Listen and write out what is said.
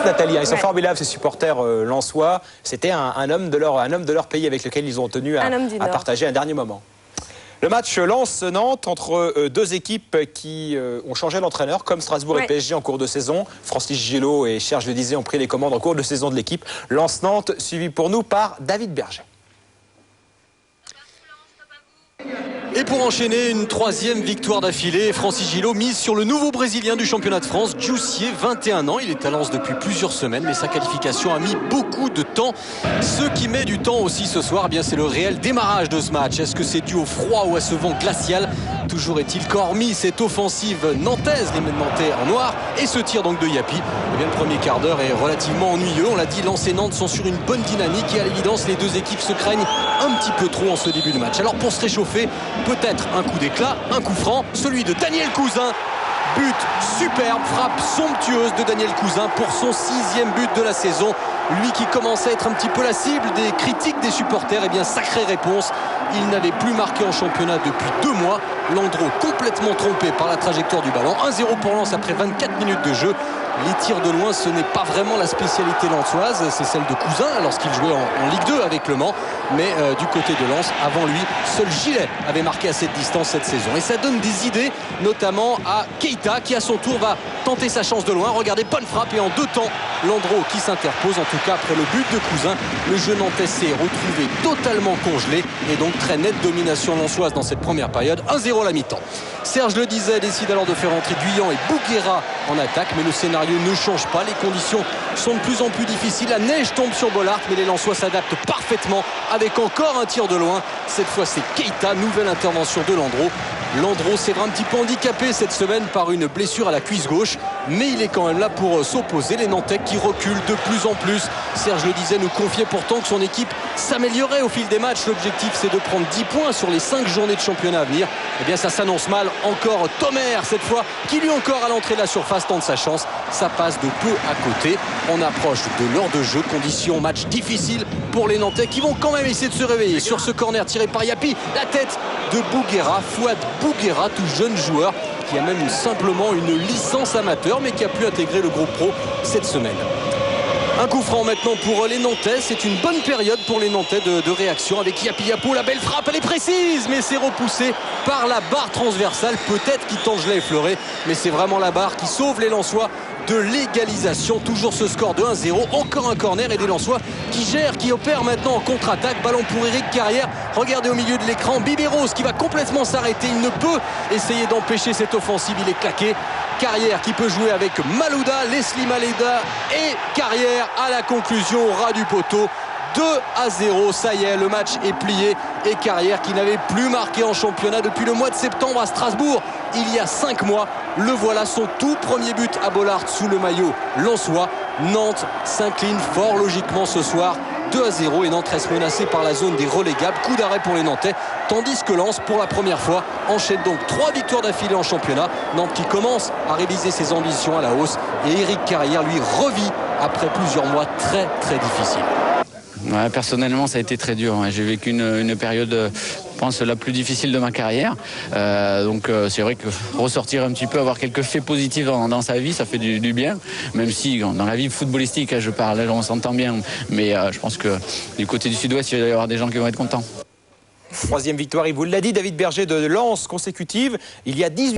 Nathalie. Ils sont formidables, ces supporters lensois. C'était un homme de leur pays avec lequel ils ont tenu à partager un dernier moment. Le match Lens-Nantes entre deux équipes qui ont changé d'entraîneur, comme Strasbourg et PSG en cours de saison. Francis Gillot et Serge Le Disait ont pris les commandes en cours de saison de l'équipe. Lens-Nantes, suivi pour nous par David Berger. Et pour enchaîner une troisième victoire d'affilée, Francis Gillot mise sur le nouveau Brésilien du championnat de France, Jussier, 21 ans. Il est à Lens depuis plusieurs semaines, mais sa qualification a mis beaucoup de temps. Ce qui met du temps aussi ce soir, eh bien c'est le réel démarrage de ce match. Est-ce que c'est dû au froid ou à ce vent glacial? Toujours est-il qu'hormis cette offensive nantaise, les Nantais en noir, et ce tir donc de Yapi, eh bien le premier quart d'heure est relativement ennuyeux. On l'a dit, Lens et Nantes sont sur une bonne dynamique et à l'évidence, les deux équipes se craignent un petit peu trop en ce début de match. Alors pour se réchauffer, peut-être un coup d'éclat, un coup franc, celui de Daniel Cousin. But superbe, frappe somptueuse de Daniel Cousin pour son 6e but de la saison. Lui qui commençait à être un petit peu la cible des critiques des supporters, eh bien sacrée réponse. Il n'avait plus marqué en championnat depuis 2 mois. Landreau complètement trompé par la trajectoire du ballon. 1-0 pour Lens après 24 minutes de jeu. Les tirs de loin, ce n'est pas vraiment la spécialité lensoise, c'est celle de Cousin lorsqu'il jouait en Ligue 2 avec Le Mans. Mais du côté de Lens, avant lui, seul Gillet avait marqué à cette distance cette saison. Et ça donne des idées, notamment à Keita, qui à son tour va tenter sa chance de loin. Regardez, bonne frappe et en 2 temps, Landreau qui s'interpose. En tout cas, après le but de Cousin, le jeu nantais s'est retrouvé totalement congelé. Et donc très nette domination lensoise dans cette première période. 1-0 à la mi-temps. Serge Le Disait décide alors de faire entrer Guyan et Bouguera en attaque. Mais le scénario ne change pas. Les conditions sont de plus en plus difficiles. La neige tombe sur Bollaert, mais les Lensois s'adaptent parfaitement avec encore un tir de loin. Cette fois, c'est Keita. Nouvelle intervention de Landreau. Landreau s'est un petit peu handicapé cette semaine par une blessure à la cuisse gauche, mais il est quand même là pour s'opposer. Les Nantais qui reculent de plus en plus. Serge Le Disait nous confiait pourtant que son équipe s'améliorait au fil des matchs. L'objectif, c'est de prendre 10 points sur les 5 journées de championnat à venir. Eh bien, ça s'annonce mal. Encore Thomer, cette fois, qui lui encore à l'entrée de la surface tente sa chance. Ça passe de peu à côté. On approche de l'heure de jeu. Conditions, match difficile pour les Nantais qui vont quand même essayer de se réveiller. Sur ce corner tiré par Yapi, la tête de Bouguera, Fouad Bouguera, tout jeune joueur qui a même simplement une licence amateur mais qui a pu intégrer le groupe pro cette semaine. Un coup franc maintenant pour les Nantais. C'est une bonne période pour les Nantais de réaction avec Yapi Yapo. La belle frappe, elle est précise, mais c'est repoussé par la barre transversale. Peut-être qu'Itangelais effleuré, mais c'est vraiment la barre qui sauve les Lensois de l'égalisation. Toujours ce score de 1-0. Encore un corner et des Lensois qui gèrent, qui opèrent maintenant en contre-attaque. Ballon pour Éric Carrière. Regardez au milieu de l'écran, Bibéros qui va complètement s'arrêter. Il ne peut essayer d'empêcher cette offensive. Il est claqué. Carrière qui peut jouer avec Malouda, Leslie Malouda et Carrière à la conclusion au ras du poteau. 2-0, ça y est, le match est plié. Et Carrière qui n'avait plus marqué en championnat depuis le mois de septembre à Strasbourg, il y a 5 mois. Le voilà, son tout premier but à Bollaert sous le maillot lensois. Nantes s'incline fort logiquement ce soir. 2-0 et Nantes reste menacé par la zone des relégables. Coup d'arrêt pour les Nantais. Tandis que Lens, pour la première fois, enchaîne donc 3 victoires d'affilée en championnat. Nantes qui commence à réviser ses ambitions à la hausse. Et Éric Carrière, lui, revit après plusieurs mois très très difficiles. Ouais, personnellement, ça a été très dur. J'ai vécu une période, je pense, la plus difficile de ma carrière. Donc c'est vrai que ressortir un petit peu, avoir quelques faits positifs dans sa vie, ça fait du bien. Même si dans la vie footballistique, je parle, on s'entend bien. Mais je pense que du côté du Sud-Ouest, il va y avoir des gens qui vont être contents. 3e victoire, il vous l'a dit, David Berger, de Lens consécutive. Il y a 18